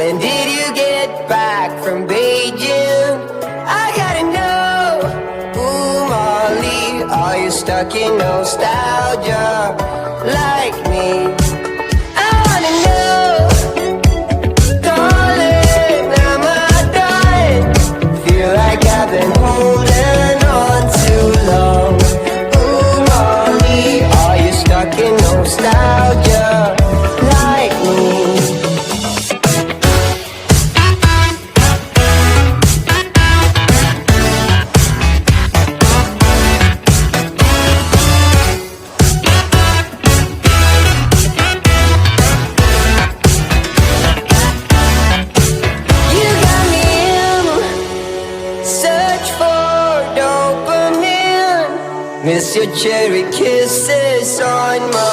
When did you get back from Beijing? I gotta know. Ooh, Molly, are you stuck in nostalgia like me? I wanna know. Darling, am I dying? Feel like I've been holding on too long. Ooh, Molly, are you stuck in nostalgia like me? Miss your cherry kisses on my